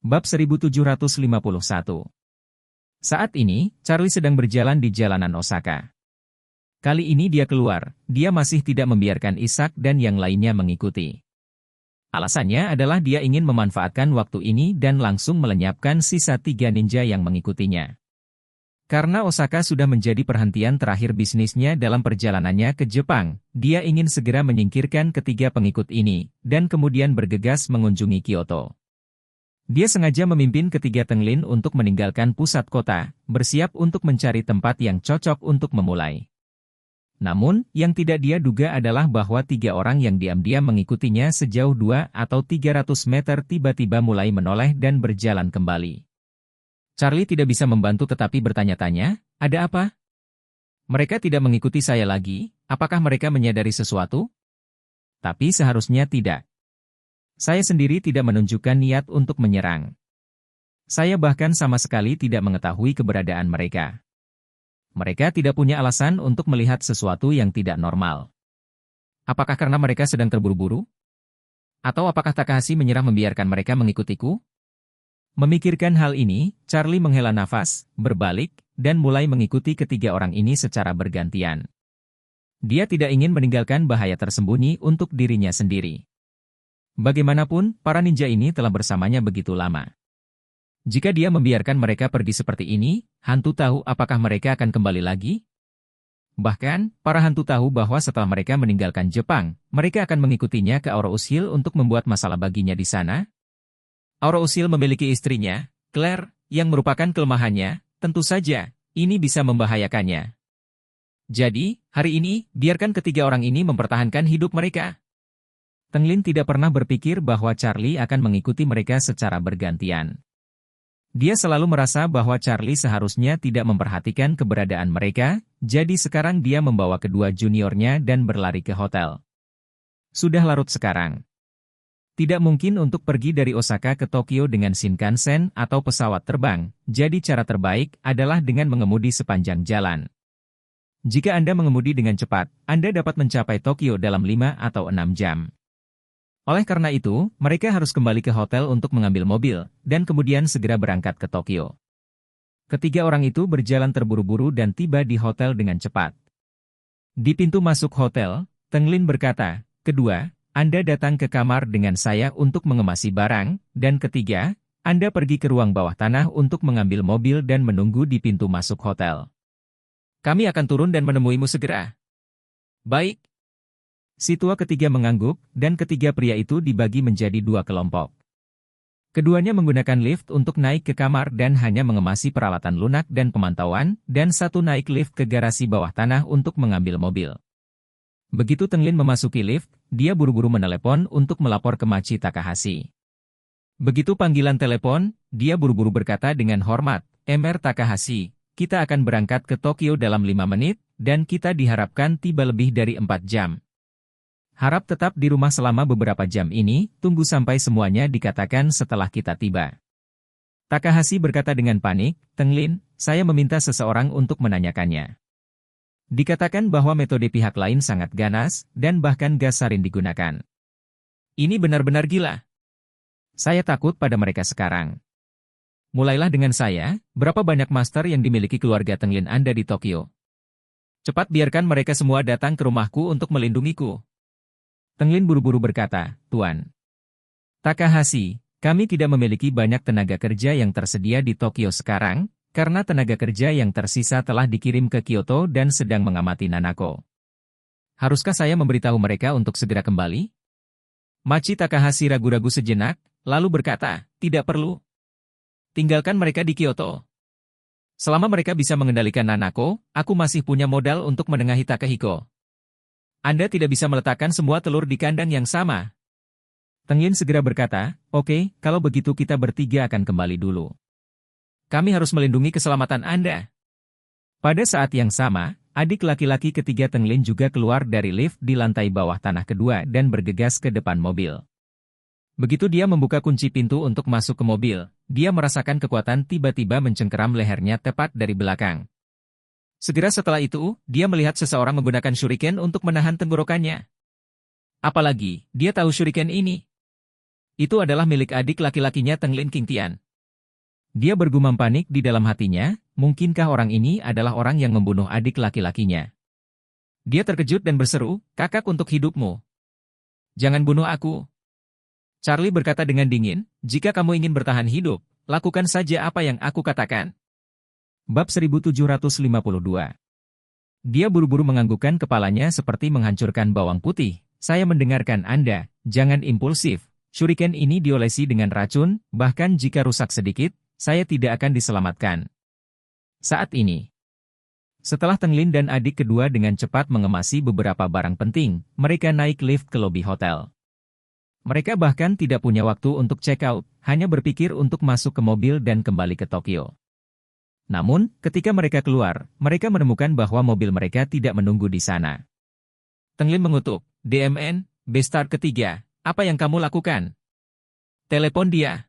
Bab 1751. Saat ini, Charlie sedang berjalan di jalanan Osaka. Kali ini dia keluar, dia masih tidak membiarkan Isaac dan yang lainnya mengikuti. Alasannya adalah dia ingin memanfaatkan waktu ini dan langsung melenyapkan sisa 3 ninja yang mengikutinya. Karena Osaka sudah menjadi perhentian terakhir bisnisnya dalam perjalanannya ke Jepang, dia ingin segera menyingkirkan ketiga pengikut ini, dan kemudian bergegas mengunjungi Kyoto. Dia sengaja memimpin ketiga Tenglin untuk meninggalkan pusat kota, bersiap untuk mencari tempat yang cocok untuk memulai. Namun, yang tidak dia duga adalah bahwa 3 orang yang diam-diam mengikutinya sejauh 2 atau 300 meter tiba-tiba mulai menoleh dan berjalan kembali. Charlie tidak bisa membantu tetapi bertanya-tanya, ada apa? Mereka tidak mengikuti saya lagi, apakah mereka menyadari sesuatu? Tapi seharusnya tidak. Saya sendiri tidak menunjukkan niat untuk menyerang. Saya bahkan sama sekali tidak mengetahui keberadaan mereka. Mereka tidak punya alasan untuk melihat sesuatu yang tidak normal. Apakah karena mereka sedang terburu-buru? Atau apakah Takahashi menyerah membiarkan mereka mengikutiku? Memikirkan hal ini, Charlie menghela nafas, berbalik, dan mulai mengikuti ketiga orang ini secara bergantian. Dia tidak ingin meninggalkan bahaya tersembunyi untuk dirinya sendiri. Bagaimanapun, para ninja ini telah bersamanya begitu lama. Jika dia membiarkan mereka pergi seperti ini, hantu tahu apakah mereka akan kembali lagi? Bahkan, para hantu tahu bahwa setelah mereka meninggalkan Jepang, mereka akan mengikutinya ke Aurous Hill untuk membuat masalah baginya di sana. Aurous Hill memiliki istrinya, Claire, yang merupakan kelemahannya, tentu saja, ini bisa membahayakannya. Jadi, hari ini, biarkan ketiga orang ini mempertahankan hidup mereka. Tenglin tidak pernah berpikir bahwa Charlie akan mengikuti mereka secara bergantian. Dia selalu merasa bahwa Charlie seharusnya tidak memperhatikan keberadaan mereka, jadi sekarang dia membawa kedua juniornya dan berlari ke hotel. Sudah larut sekarang. Tidak mungkin untuk pergi dari Osaka ke Tokyo dengan Shinkansen atau pesawat terbang, jadi cara terbaik adalah dengan mengemudi sepanjang jalan. Jika Anda mengemudi dengan cepat, Anda dapat mencapai Tokyo dalam 5 atau 6 jam. Oleh karena itu, mereka harus kembali ke hotel untuk mengambil mobil, dan kemudian segera berangkat ke Tokyo. Ketiga orang itu berjalan terburu-buru dan tiba di hotel dengan cepat. Di pintu masuk hotel, Tenglin berkata, "Kedua, Anda datang ke kamar dengan saya untuk mengemasi barang, dan ketiga, Anda pergi ke ruang bawah tanah untuk mengambil mobil dan menunggu di pintu masuk hotel. Kami akan turun dan menemuimu segera." Baik. Si tua ketiga mengangguk, dan ketiga pria itu dibagi menjadi 2 kelompok. Keduanya menggunakan lift untuk naik ke kamar dan hanya mengemasi peralatan lunak dan pemantauan, dan satu naik lift ke garasi bawah tanah untuk mengambil mobil. Begitu Tenglin memasuki lift, dia buru-buru menelepon untuk melapor ke Machi Takahashi. Begitu panggilan telepon, dia buru-buru berkata dengan hormat, "Mr. Takahashi, kita akan berangkat ke Tokyo dalam 5 menit, dan kita diharapkan tiba lebih dari 4 jam. Harap tetap di rumah selama beberapa jam ini, tunggu sampai semuanya dikatakan setelah kita tiba." Takahashi berkata dengan panik, "Tenglin, saya meminta seseorang untuk menanyakannya. Dikatakan bahwa metode pihak lain sangat ganas, dan bahkan gas sarin digunakan. Ini benar-benar gila. Saya takut pada mereka sekarang. Mulailah dengan saya, berapa banyak master yang dimiliki keluarga Tenglin Anda di Tokyo? Cepat biarkan mereka semua datang ke rumahku untuk melindungiku." Tenglin buru-buru berkata, "Tuan Takahashi, kami tidak memiliki banyak tenaga kerja yang tersedia di Tokyo sekarang, karena tenaga kerja yang tersisa telah dikirim ke Kyoto dan sedang mengamati Nanako. Haruskah saya memberitahu mereka untuk segera kembali?" Machi Takahashi ragu-ragu sejenak, lalu berkata, "Tidak perlu. Tinggalkan mereka di Kyoto. Selama mereka bisa mengendalikan Nanako, aku masih punya modal untuk menengahi Takahiko. Anda tidak bisa meletakkan semua telur di kandang yang sama." Tenglin segera berkata, "Oke, kalau begitu kita bertiga akan kembali dulu. Kami harus melindungi keselamatan Anda." Pada saat yang sama, adik laki-laki ketiga Tenglin juga keluar dari lift di lantai bawah tanah kedua dan bergegas ke depan mobil. Begitu dia membuka kunci pintu untuk masuk ke mobil, dia merasakan kekuatan tiba-tiba mencengkeram lehernya tepat dari belakang. Segera setelah itu, dia melihat seseorang menggunakan shuriken untuk menahan tenggorokannya. Apalagi, dia tahu shuriken ini. Itu adalah milik adik laki-lakinya Tenglin Qingtian. Dia bergumam panik di dalam hatinya, mungkinkah orang ini adalah orang yang membunuh adik laki-lakinya? Dia terkejut dan berseru, "Kakak untuk hidupmu. Jangan bunuh aku." Charlie berkata dengan dingin, "Jika kamu ingin bertahan hidup, lakukan saja apa yang aku katakan." Bab 1752. Dia buru-buru menganggukkan kepalanya seperti menghancurkan bawang putih. "Saya mendengarkan Anda, jangan impulsif. Shuriken ini diolesi dengan racun, bahkan jika rusak sedikit, saya tidak akan diselamatkan." Saat ini, setelah Tenglin dan adik kedua dengan cepat mengemasi beberapa barang penting, mereka naik lift ke lobi hotel. Mereka bahkan tidak punya waktu untuk check out, hanya berpikir untuk masuk ke mobil dan kembali ke Tokyo. Namun, ketika mereka keluar, mereka menemukan bahwa mobil mereka tidak menunggu di sana. Tenglin mengutuk, "DMN, Beastar ketiga, apa yang kamu lakukan? Telepon dia."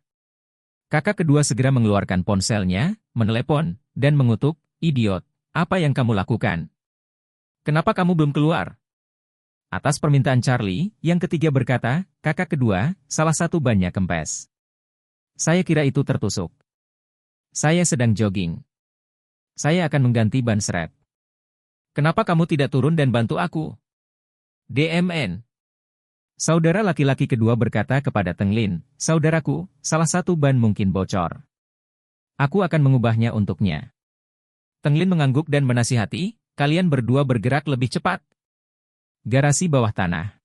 Kakak kedua segera mengeluarkan ponselnya, menelepon, dan mengutuk, "Idiot, apa yang kamu lakukan? Kenapa kamu belum keluar?" Atas permintaan Charlie, yang ketiga berkata, "Kakak kedua, salah satu bannya kempes. Saya kira itu tertusuk. Saya sedang jogging. Saya akan mengganti ban serep. Kenapa kamu tidak turun dan bantu aku?" DMN. Saudara laki-laki kedua berkata kepada Tenglin, "Saudaraku, salah satu ban mungkin bocor. Aku akan mengubahnya untuknya." Tenglin mengangguk dan menasihati, "Kalian berdua bergerak lebih cepat." Garasi bawah tanah.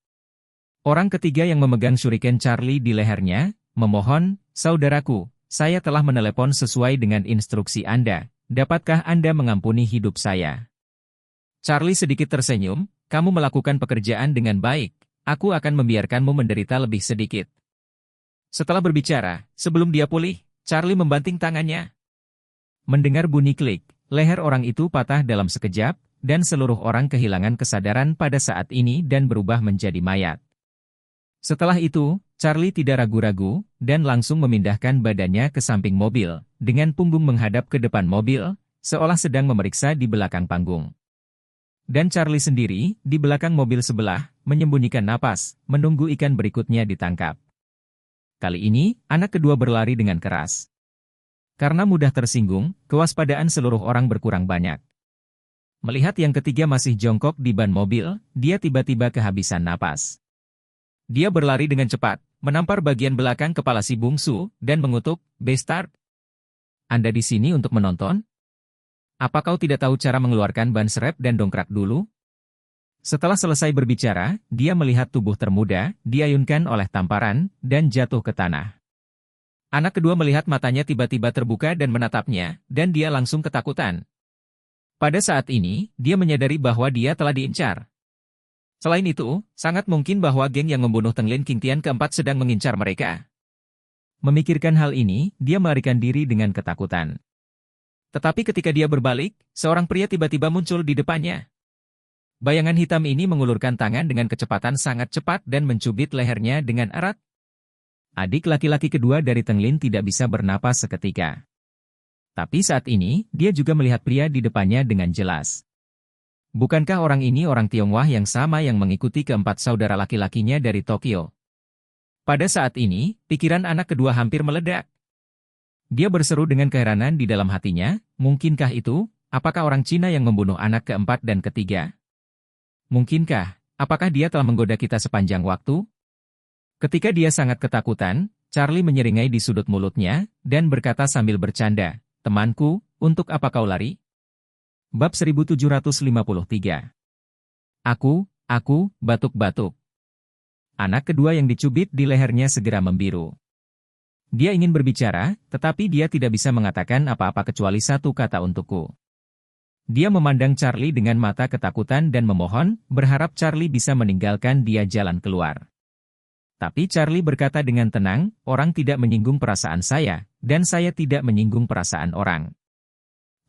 Orang ketiga yang memegang shuriken Charlie di lehernya, memohon, "Saudaraku, saya telah menelepon sesuai dengan instruksi Anda. Dapatkah Anda mengampuni hidup saya?" Charlie sedikit tersenyum, "Kamu melakukan pekerjaan dengan baik. Aku akan membiarkanmu menderita lebih sedikit." Setelah berbicara, sebelum dia pulih, Charlie membanting tangannya. Mendengar bunyi klik, leher orang itu patah dalam sekejap, dan seluruh orang kehilangan kesadaran pada saat ini dan berubah menjadi mayat. Setelah itu, Charlie tidak ragu-ragu, dan langsung memindahkan badannya ke samping mobil, dengan punggung menghadap ke depan mobil, seolah sedang memeriksa di belakang panggung. Dan Charlie sendiri, di belakang mobil sebelah, menyembunyikan napas, menunggu ikan berikutnya ditangkap. Kali ini, anak kedua berlari dengan keras. Karena mudah tersinggung, kewaspadaan seluruh orang berkurang banyak. Melihat yang ketiga masih jongkok di ban mobil, dia tiba-tiba kehabisan napas. Dia berlari dengan cepat, menampar bagian belakang kepala si bungsu, dan mengutuk, "Beastard, Anda di sini untuk menonton? Apa kau tidak tahu cara mengeluarkan ban serep dan dongkrak dulu?" Setelah selesai berbicara, dia melihat tubuh termuda, diayunkan oleh tamparan, dan jatuh ke tanah. Anak kedua melihat matanya tiba-tiba terbuka dan menatapnya, dan dia langsung ketakutan. Pada saat ini, dia menyadari bahwa dia telah diincar. Selain itu, sangat mungkin bahwa geng yang membunuh Tenglin Qingtian keempat sedang mengincar mereka. Memikirkan hal ini, dia melarikan diri dengan ketakutan. Tetapi ketika dia berbalik, seorang pria tiba-tiba muncul di depannya. Bayangan hitam ini mengulurkan tangan dengan kecepatan sangat cepat dan mencubit lehernya dengan erat. Adik laki-laki kedua dari Tenglin tidak bisa bernapas seketika. Tapi saat ini, dia juga melihat pria di depannya dengan jelas. Bukankah orang ini orang Tionghoa yang sama yang mengikuti keempat saudara laki-lakinya dari Tokyo? Pada saat ini, pikiran anak kedua hampir meledak. Dia berseru dengan keheranan di dalam hatinya, mungkinkah itu, apakah orang Cina yang membunuh anak keempat dan ketiga? Mungkinkah, apakah dia telah menggoda kita sepanjang waktu? Ketika dia sangat ketakutan, Charlie menyeringai di sudut mulutnya, dan berkata sambil bercanda, "Temanku, untuk apa kau lari?" Bab 1753. Aku, batuk-batuk. Anak kedua yang dicubit di lehernya segera membiru. Dia ingin berbicara, tetapi dia tidak bisa mengatakan apa-apa kecuali satu kata untukku. Dia memandang Charlie dengan mata ketakutan dan memohon, berharap Charlie bisa meninggalkan dia jalan keluar. Tapi Charlie berkata dengan tenang, "Orang tidak menyinggung perasaan saya, dan saya tidak menyinggung perasaan orang.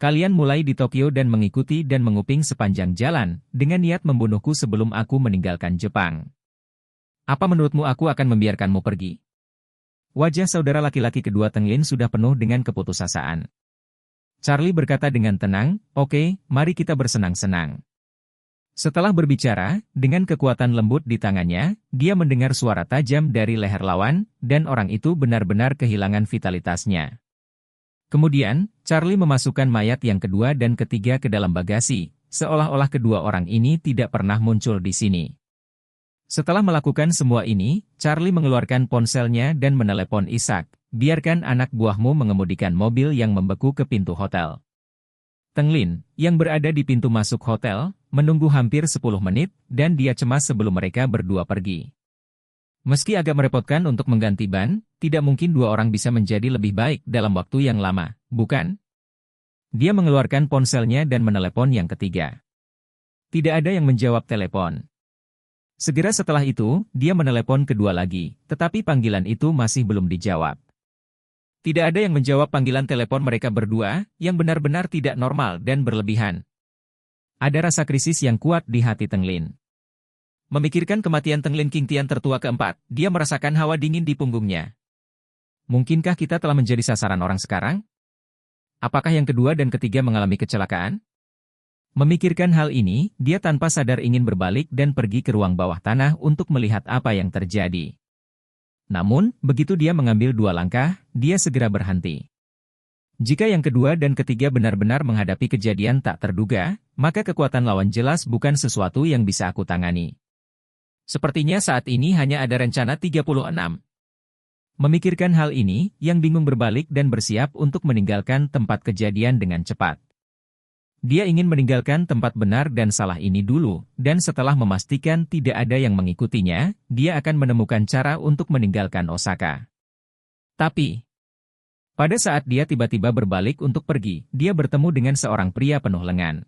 Kalian mulai di Tokyo dan mengikuti dan menguping sepanjang jalan, dengan niat membunuhku sebelum aku meninggalkan Jepang. Apa menurutmu aku akan membiarkanmu pergi?" Wajah saudara laki-laki kedua Tenglin sudah penuh dengan keputusasaan. Charlie berkata dengan tenang, "Oke, mari kita bersenang-senang. Setelah berbicara, dengan kekuatan lembut di tangannya, dia mendengar suara tajam dari leher lawan, dan orang itu benar-benar kehilangan vitalitasnya. Kemudian, Charlie memasukkan mayat yang kedua dan ketiga ke dalam bagasi, seolah-olah kedua orang ini tidak pernah muncul di sini. Setelah melakukan semua ini, Charlie mengeluarkan ponselnya dan menelepon Isaac, biarkan anak buahmu mengemudikan mobil yang membeku ke pintu hotel. Tenglin, yang berada di pintu masuk hotel, menunggu hampir 10 menit, dan dia cemas sebelum mereka berdua pergi. Meski agak merepotkan untuk mengganti ban, tidak mungkin dua orang bisa menjadi lebih baik dalam waktu yang lama, bukan? Dia mengeluarkan ponselnya dan menelepon yang ketiga. Tidak ada yang menjawab telepon. Segera setelah itu, dia menelepon kedua lagi, tetapi panggilan itu masih belum dijawab. Tidak ada yang menjawab panggilan telepon mereka berdua, yang benar-benar tidak normal dan berlebihan. Ada rasa krisis yang kuat di hati Tenglin. Memikirkan kematian Tenglin King Tian tertua keempat, dia merasakan hawa dingin di punggungnya. Mungkinkah kita telah menjadi sasaran orang sekarang? Apakah yang kedua dan ketiga mengalami kecelakaan? Memikirkan hal ini, dia tanpa sadar ingin berbalik dan pergi ke ruang bawah tanah untuk melihat apa yang terjadi. Namun, begitu dia mengambil 2 langkah, dia segera berhenti. Jika yang kedua dan ketiga benar-benar menghadapi kejadian tak terduga, maka kekuatan lawan jelas bukan sesuatu yang bisa aku tangani. Sepertinya saat ini hanya ada rencana 36. Memikirkan hal ini, Yang bingung berbalik dan bersiap untuk meninggalkan tempat kejadian dengan cepat. Dia ingin meninggalkan tempat benar dan salah ini dulu, dan setelah memastikan tidak ada yang mengikutinya, dia akan menemukan cara untuk meninggalkan Osaka. Tapi, pada saat dia tiba-tiba berbalik untuk pergi, dia bertemu dengan seorang pria penuh lengan.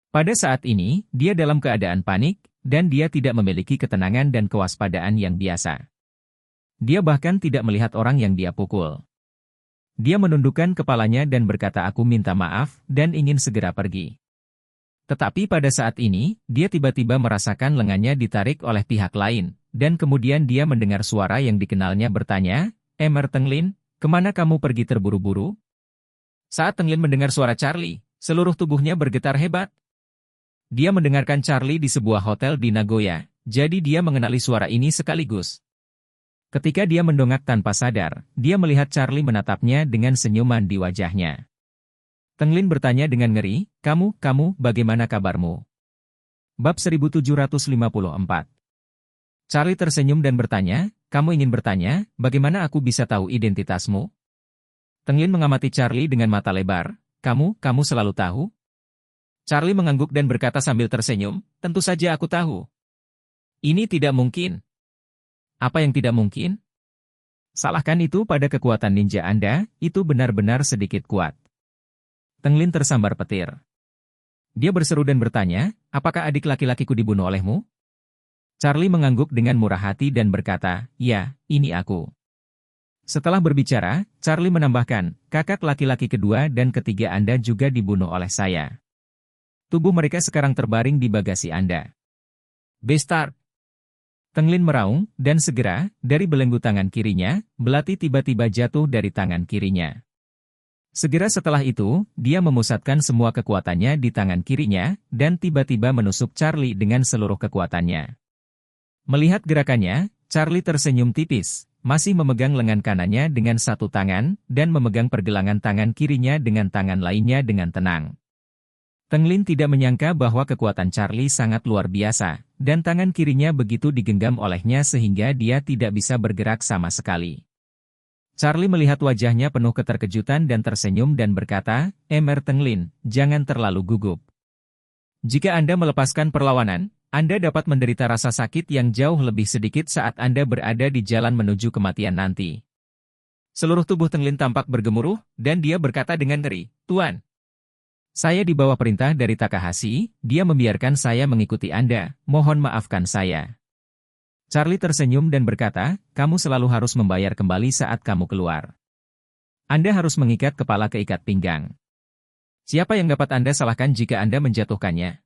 Pada saat ini, dia dalam keadaan panik, dan dia tidak memiliki ketenangan dan kewaspadaan yang biasa. Dia bahkan tidak melihat orang yang dia pukul. Dia menundukkan kepalanya dan berkata aku minta maaf dan ingin segera pergi. Tetapi pada saat ini, dia tiba-tiba merasakan lengannya ditarik oleh pihak lain, dan kemudian dia mendengar suara yang dikenalnya bertanya, Tenglin, kemana kamu pergi terburu-buru? Saat Tenglin mendengar suara Charlie, seluruh tubuhnya bergetar hebat. Dia mendengarkan Charlie di sebuah hotel di Nagoya, jadi dia mengenali suara ini sekaligus. Ketika dia mendongak tanpa sadar, dia melihat Charlie menatapnya dengan senyuman di wajahnya. Tenglin bertanya dengan ngeri, kamu, bagaimana kabarmu? Bab 1754. Charlie tersenyum dan bertanya, kamu ingin bertanya, bagaimana aku bisa tahu identitasmu? Tenglin mengamati Charlie dengan mata lebar, kamu selalu tahu? Charlie mengangguk dan berkata sambil tersenyum, tentu saja aku tahu. Ini tidak mungkin. Apa yang tidak mungkin? Salahkan itu pada kekuatan ninja Anda, itu benar-benar sedikit kuat. Tenglin tersambar petir. Dia berseru dan bertanya, apakah adik laki-lakiku dibunuh olehmu? Charlie mengangguk dengan murah hati dan berkata, ya, ini aku. Setelah berbicara, Charlie menambahkan, kakak laki-laki kedua dan ketiga Anda juga dibunuh oleh saya. Tubuh mereka sekarang terbaring di bagasi Anda. Bastard! Tenglin meraung, dan segera, dari belenggu tangan kirinya, belati tiba-tiba jatuh dari tangan kirinya. Segera setelah itu, dia memusatkan semua kekuatannya di tangan kirinya, dan tiba-tiba menusuk Charlie dengan seluruh kekuatannya. Melihat gerakannya, Charlie tersenyum tipis, masih memegang lengan kanannya dengan satu tangan, dan memegang pergelangan tangan kirinya dengan tangan lainnya dengan tenang. Tenglin tidak menyangka bahwa kekuatan Charlie sangat luar biasa, dan tangan kirinya begitu digenggam olehnya sehingga dia tidak bisa bergerak sama sekali. Charlie melihat wajahnya penuh keterkejutan dan tersenyum dan berkata, Tenglin, jangan terlalu gugup. Jika Anda melepaskan perlawanan, Anda dapat menderita rasa sakit yang jauh lebih sedikit saat Anda berada di jalan menuju kematian nanti. Seluruh tubuh Tenglin tampak bergemuruh, dan dia berkata dengan ngeri, Tuan. Saya di bawah perintah dari Takahashi, dia membiarkan saya mengikuti Anda, mohon maafkan saya. Charlie tersenyum dan berkata, kamu selalu harus membayar kembali saat kamu keluar. Anda harus mengikat kepala ke ikat pinggang. Siapa yang dapat Anda salahkan jika Anda menjatuhkannya?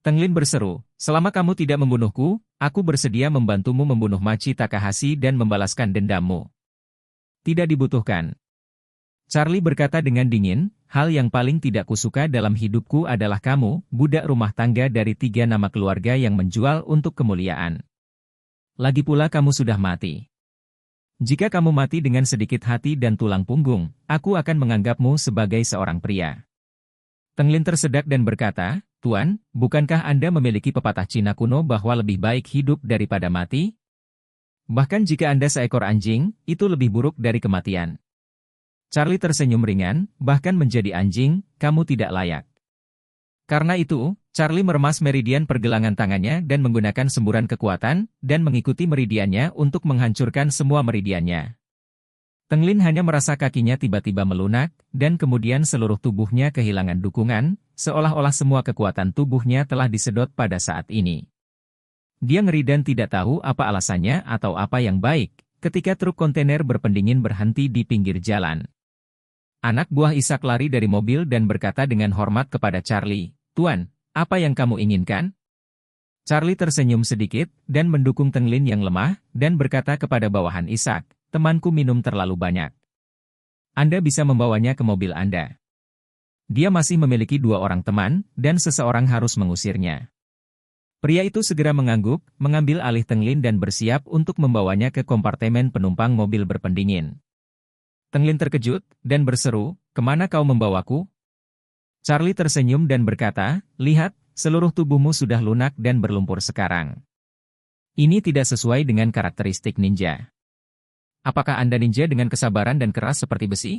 Tenglin berseru, selama kamu tidak membunuhku, aku bersedia membantumu membunuh Machi Takahashi dan membalaskan dendammu. Tidak dibutuhkan. Charlie berkata dengan dingin, hal yang paling tidak kusuka dalam hidupku adalah kamu, budak rumah tangga dari 3 nama keluarga yang menjual untuk kemuliaan. Lagi pula kamu sudah mati. Jika kamu mati dengan sedikit hati dan tulang punggung, aku akan menganggapmu sebagai seorang pria. Tenglin tersedak dan berkata, Tuan, bukankah Anda memiliki pepatah Cina kuno bahwa lebih baik hidup daripada mati? Bahkan jika Anda seekor anjing, itu lebih buruk dari kematian. Charlie tersenyum ringan, bahkan menjadi anjing, kamu tidak layak. Karena itu, Charlie meremas meridian pergelangan tangannya dan menggunakan semburan kekuatan, dan mengikuti meridiannya untuk menghancurkan semua meridiannya. Tenglin hanya merasa kakinya tiba-tiba melunak, dan kemudian seluruh tubuhnya kehilangan dukungan, seolah-olah semua kekuatan tubuhnya telah disedot pada saat ini. Dia ngeri dan tidak tahu apa alasannya atau apa yang baik, ketika truk kontainer berpendingin berhenti di pinggir jalan. Anak buah Ishak lari dari mobil dan berkata dengan hormat kepada Charlie, Tuan, apa yang kamu inginkan? Charlie tersenyum sedikit, dan mendukung Tenglin yang lemah, dan berkata kepada bawahan Ishak, temanku minum terlalu banyak. Anda bisa membawanya ke mobil Anda. Dia masih memiliki 2 orang teman, dan seseorang harus mengusirnya. Pria itu segera mengangguk, mengambil alih Tenglin dan bersiap untuk membawanya ke kompartemen penumpang mobil berpendingin. Tenglin terkejut, dan berseru, kemana kau membawaku? Charlie tersenyum dan berkata, lihat, seluruh tubuhmu sudah lunak dan berlumpur sekarang. Ini tidak sesuai dengan karakteristik ninja. Apakah Anda ninja dengan kesabaran dan keras seperti besi?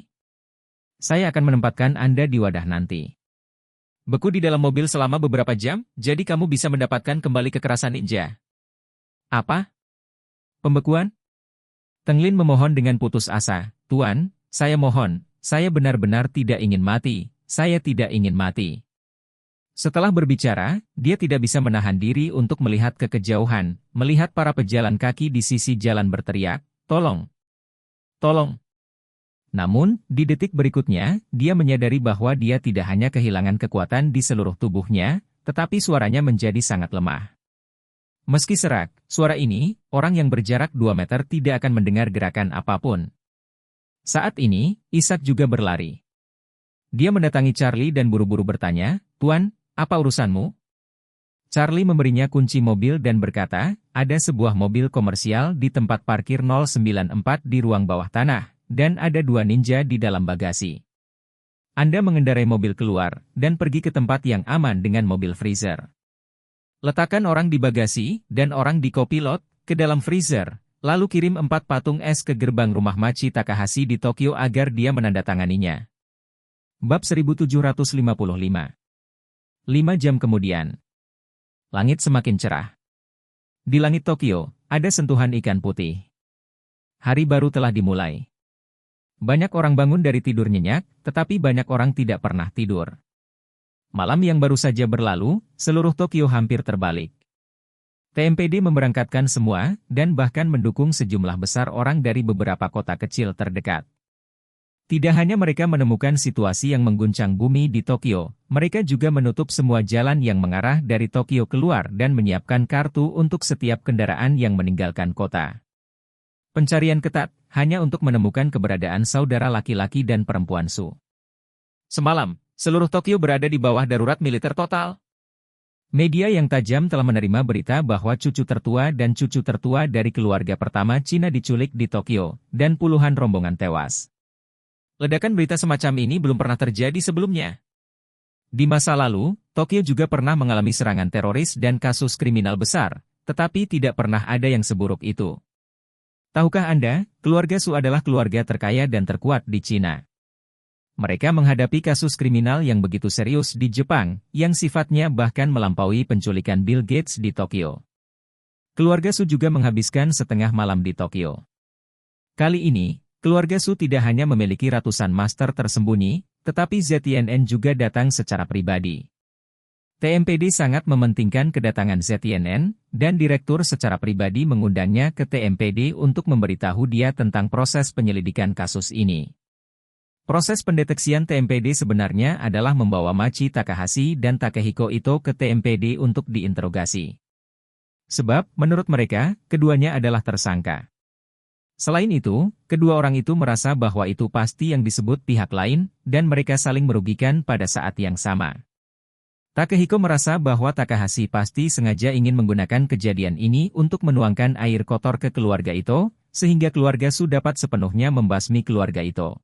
Saya akan menempatkan Anda di wadah nanti. Beku di dalam mobil selama beberapa jam, jadi kamu bisa mendapatkan kembali kekerasan ninja. Apa? Pembekuan? Tenglin memohon dengan putus asa, Tuan, saya mohon, saya benar-benar tidak ingin mati. Saya tidak ingin mati. Setelah berbicara, dia tidak bisa menahan diri untuk melihat ke kejauhan, melihat para pejalan kaki di sisi jalan berteriak, tolong! Tolong! Namun, di detik berikutnya, dia menyadari bahwa dia tidak hanya kehilangan kekuatan di seluruh tubuhnya, tetapi suaranya menjadi sangat lemah. Meski serak, suara ini, orang yang berjarak 2 meter tidak akan mendengar gerakan apapun. Saat ini, Ishak juga berlari. Dia mendatangi Charlie dan buru-buru bertanya, Tuan, apa urusanmu? Charlie memberinya kunci mobil dan berkata, ada sebuah mobil komersial di tempat parkir 094 di ruang bawah tanah, dan ada 2 ninja di dalam bagasi. Anda mengendarai mobil keluar, dan pergi ke tempat yang aman dengan mobil freezer. Letakkan orang di bagasi, dan orang di kopilot, ke dalam freezer, lalu kirim 4 patung es ke gerbang rumah Machi Takahashi di Tokyo agar dia menandatanganinya. Bab 1755. 5 jam kemudian. Langit semakin cerah. Di langit Tokyo, ada sentuhan ikan putih. Hari baru telah dimulai. Banyak orang bangun dari tidur nyenyak, tetapi banyak orang tidak pernah tidur. Malam yang baru saja berlalu, seluruh Tokyo hampir terbalik. TMPD memberangkatkan semua, dan bahkan mendukung sejumlah besar orang dari beberapa kota kecil terdekat. Tidak hanya mereka menemukan situasi yang mengguncang bumi di Tokyo, mereka juga menutup semua jalan yang mengarah dari Tokyo keluar dan menyiapkan kartu untuk setiap kendaraan yang meninggalkan kota. Pencarian ketat, hanya untuk menemukan keberadaan saudara laki-laki dan perempuan Su. Semalam, seluruh Tokyo berada di bawah darurat militer total. Media yang tajam telah menerima berita bahwa cucu tertua dan cucu tertua dari keluarga pertama Cina diculik di Tokyo, dan puluhan rombongan tewas. Ledakan berita semacam ini belum pernah terjadi sebelumnya. Di masa lalu, Tokyo juga pernah mengalami serangan teroris dan kasus kriminal besar, tetapi tidak pernah ada yang seburuk itu. Tahukah Anda, keluarga Su adalah keluarga terkaya dan terkuat di Cina. Mereka menghadapi kasus kriminal yang begitu serius di Jepang, yang sifatnya bahkan melampaui penculikan Bill Gates di Tokyo. Keluarga Su juga menghabiskan setengah malam di Tokyo. Kali ini, keluarga Su tidak hanya memiliki ratusan master tersembunyi, tetapi ZNN juga datang secara pribadi. TMPD sangat mementingkan kedatangan ZNN, dan direktur secara pribadi mengundangnya ke TMPD untuk memberitahu dia tentang proses penyelidikan kasus ini. Proses pendeteksian TMPD sebenarnya adalah membawa Machi Takahashi dan Takehiko Ito ke TMPD untuk diinterogasi. Sebab, menurut mereka, keduanya adalah tersangka. Selain itu, kedua orang itu merasa bahwa itu pasti yang disebut pihak lain, dan mereka saling merugikan pada saat yang sama. Takehiko merasa bahwa Takahashi pasti sengaja ingin menggunakan kejadian ini untuk menuangkan air kotor ke keluarga Ito, sehingga keluarga Su dapat sepenuhnya membasmi keluarga Ito.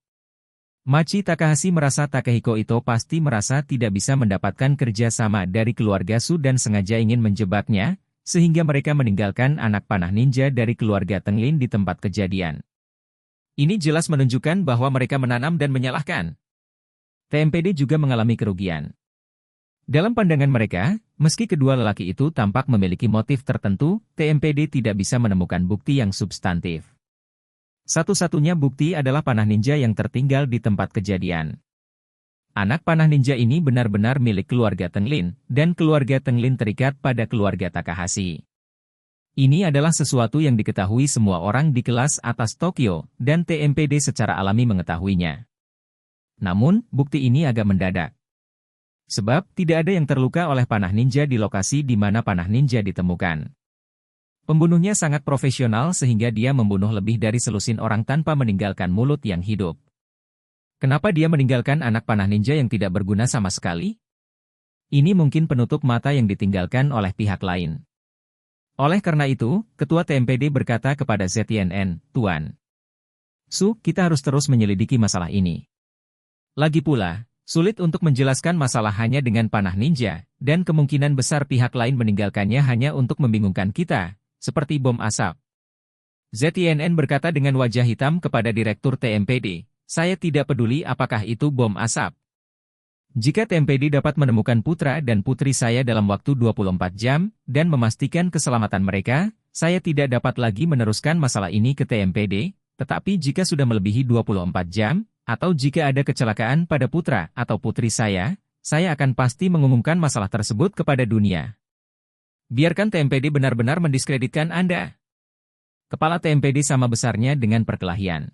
Machi Takahashi merasa Takehiko Ito pasti merasa tidak bisa mendapatkan kerja sama dari keluarga Su dan sengaja ingin menjebaknya, sehingga mereka meninggalkan anak panah ninja dari keluarga Tenglin di tempat kejadian. Ini jelas menunjukkan bahwa mereka menanam dan menyalahkan. TMPD juga mengalami kerugian. Dalam pandangan mereka, meski kedua lelaki itu tampak memiliki motif tertentu, TMPD tidak bisa menemukan bukti yang substantif. Satu-satunya bukti adalah panah ninja yang tertinggal di tempat kejadian. Anak panah ninja ini benar-benar milik keluarga Tenglin, dan keluarga Tenglin terikat pada keluarga Takahashi. Ini adalah sesuatu yang diketahui semua orang di kelas atas Tokyo, dan TMPD secara alami mengetahuinya. Namun, bukti ini agak mendadak. Sebab, tidak ada yang terluka oleh panah ninja di lokasi di mana panah ninja ditemukan. Pembunuhnya sangat profesional sehingga dia membunuh lebih dari selusin orang tanpa meninggalkan mulut yang hidup. Kenapa dia meninggalkan anak panah ninja yang tidak berguna sama sekali? Ini mungkin penutup mata yang ditinggalkan oleh pihak lain. Oleh karena itu, Ketua TMPD berkata kepada ZNN, "Tuan Su, kita harus terus menyelidiki masalah ini. Lagi pula, sulit untuk menjelaskan masalah hanya dengan panah ninja, dan kemungkinan besar pihak lain meninggalkannya hanya untuk membingungkan kita, seperti bom asap." ZNN berkata dengan wajah hitam kepada Direktur TMPD, "Saya tidak peduli apakah itu bom asap. Jika TMPD dapat menemukan putra dan putri saya dalam waktu 24 jam, dan memastikan keselamatan mereka, saya tidak dapat lagi meneruskan masalah ini ke TMPD, tetapi jika sudah melebihi 24 jam, atau jika ada kecelakaan pada putra atau putri saya akan pasti mengumumkan masalah tersebut kepada dunia. Biarkan TMPD benar-benar mendiskreditkan Anda." Kepala TMPD sama besarnya dengan perkelahian.